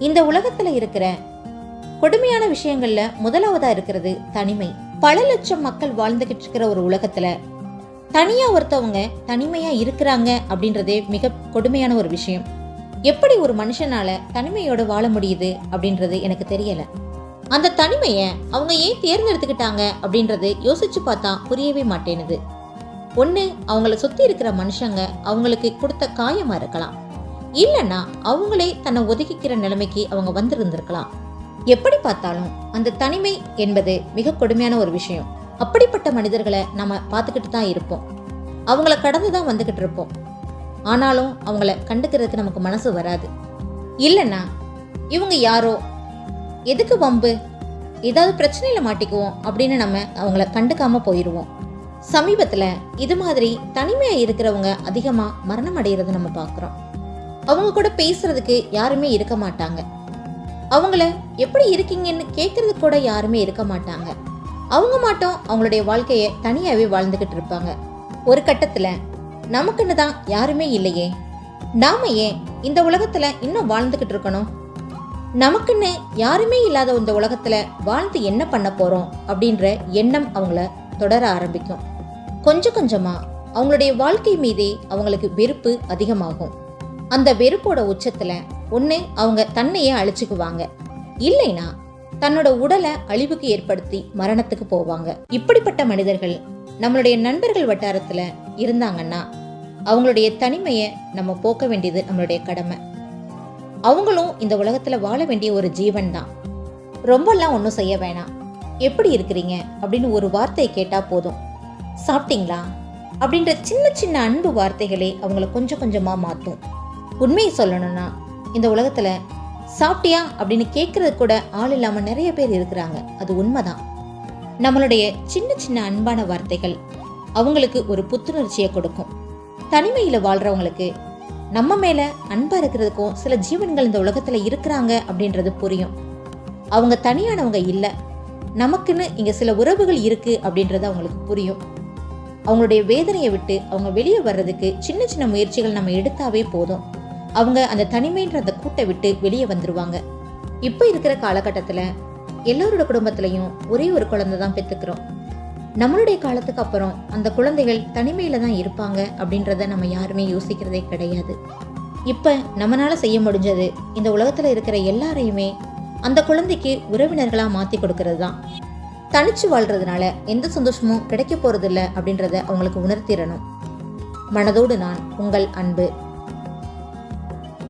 இந்த உலகத்துல இருக்கிற கொடுமையான விஷயங்கள்ல முதலாவதா இருக்கிறது தனிமை. பல லட்சம் மக்கள் வாழ்ந்துகிட்டு இருக்கிற ஒரு உலகத்துல தனியா ஒருத்தவங்க தனிமையா இருக்கிறாங்க அப்படின்றதே மிக கொடுமையான ஒரு விஷயம். எப்படி ஒரு மனுஷனால தனிமையோட வாழ முடியுது அப்படின்றது எனக்கு தெரியல. அந்த தனிமைய அவங்க ஏன் தேர்ந்தெடுத்துக்கிட்டாங்க அப்படின்றது யோசிச்சு பார்த்தா புரியவே மாட்டேனுது. ஒண்ணு, அவங்கள சுத்தி இருக்கிற மனுஷங்க அவங்களுக்கு கொடுத்த காயமா இருக்கலாம், இல்லைன்னா அவங்களே தன்னை ஒதுக்கிக்கிற நிலைமைக்கு அவங்க வந்திருந்திருக்கலாம். எப்படி பார்த்தாலும் அந்த தனிமை என்பது மிக கொடுமையான ஒரு விஷயம். அப்படிப்பட்ட மனிதர்களை நம்ம பார்த்துக்கிட்டு தான் இருப்போம், அவங்கள கடந்து தான் வந்துகிட்டு இருப்போம். ஆனாலும் அவங்கள கண்டுக்கிறதுக்கு நமக்கு மனசு வராது. இல்லைன்னா இவங்க யாரோ, எதுக்கு வம்பு, ஏதாவது பிரச்சனையில மாட்டிக்குவோம் அப்படின்னு நம்ம அவங்கள கண்டுக்காம போயிடுவோம். சமீபத்துல இது மாதிரி தனிமையா இருக்கிறவங்க அதிகமா மரணம் அடைகிறது நம்ம பார்க்குறோம். அவங்க கூட பேசுறதுக்கு யாருமே இருக்க மாட்டாங்க, அவங்கள எப்படி இருக்கீங்கன்னு கேட்கறது கூட யாருமே இருக்க மாட்டாங்க. அவங்க மட்டும் அவங்களுடைய வாழ்க்கைய தனியாவே வாழ்ந்துகிட்டு இருப்பாங்க. ஒரு கட்டத்துல நமக்குன்னு தான் யாருமே இல்லையே, நாம ஏன் இந்த உலகத்துல இன்னும் வாழ்ந்துகிட்டு இருக்கணும், நமக்குன்னு யாருமே இல்லாத இந்த உலகத்துல வாழ்ந்து என்ன பண்ண போறோம் அப்படின்ற எண்ணம் அவங்கள தொடர ஆரம்பிக்கும். கொஞ்சம் கொஞ்சமா அவங்களுடைய வாழ்க்கை மீதே அவங்களுக்கு வெறுப்பு அதிகமாகும். அந்த வெறுப்போட உச்சத்துல ஒண்ணு அவங்க தன்னையே அழிச்சுக்குவாங்க, இல்லைன்னா தன்னோட உடலை அழிவுக்கு ஏற்படுத்தி மரணத்துக்கு போவாங்க. இப்படிப்பட்ட மனிதர்கள் நம்மளுடைய நண்பர்கள் வட்டாரத்துல இருந்தாங்கன்னா அவங்களுடைய தனிமையை நம்ம போக்க வேண்டியது நம்மளுடைய கடமை. அவங்களும் இந்த உலகத்துல வாழ வேண்டிய ஒரு ஜீவன் தான். ரொம்பலாம் ஒன்றும் செய்ய வேணாம். எப்படி இருக்கிறீங்க அப்படின்னு ஒரு வார்த்தையை கேட்டா போதும். சாப்பிட்டீங்களா அப்படின்ற சின்ன சின்ன அன்பு வார்த்தைகளே அவங்கள கொஞ்சம் கொஞ்சமா மாற்றும். உண்மையை சொல்லணும்னா இந்த உலகத்துல சாப்பிட்டியா அப்படின்னு கேட்கறது கூட ஆள் இல்லாம நிறைய பேர் இருக்கிறாங்க. அது உண்மைதான். நம்மளுடைய சின்ன சின்ன அன்பான வார்த்தைகள் அவங்களுக்கு ஒரு புத்துணர்ச்சியை கொடுக்கும். தனிமையில வாழ்றவங்களுக்கு நம்ம மேல அன்பா இருக்கிறதுக்கும் சில ஜீவன்கள் இந்த உலகத்துல இருக்கிறாங்க அப்படின்றது புரியும். அவங்க தனியானவங்க இல்லை, நமக்குன்னு இங்க சில உறவுகள் இருக்கு அப்படின்றது அவங்களுக்கு புரியும். அவங்களுடைய வேதனையை விட்டு அவங்க வெளியே வர்றதுக்கு சின்ன சின்ன முயற்சிகள் நம்ம எடுத்தாவே போதும், அவங்க அந்த தனிமைன்ற அந்த கூட்டை விட்டு வெளியே வந்துருவாங்க. இப்போ இருக்கிற காலகட்டத்துல எல்லாரோட குடும்பத்திலையும் ஒரே ஒரு குழந்தை தான் பெற்றுக்கிறோம். நம்மளுடைய காலத்துக்கு அப்புறம் அந்த குழந்தைகள் தனிமையில தான் இருப்பாங்க அப்படின்றத நம்ம யாருமே யோசிக்கிறதே கிடையாது. இப்ப நம்மளால செய்ய முடிஞ்சது இந்த உலகத்துல இருக்கிற எல்லாரையுமே அந்த குழந்தைக்கு உறவினர்களா மாத்தி கொடுக்கறது தான். தனிச்சு வாழ்றதுனால எந்த சந்தோஷமும் கிடைக்க போறதில்லை அப்படின்றத அவங்களுக்கு உணர்த்திடணும். மனதோடு நான், உங்கள் அன்பு.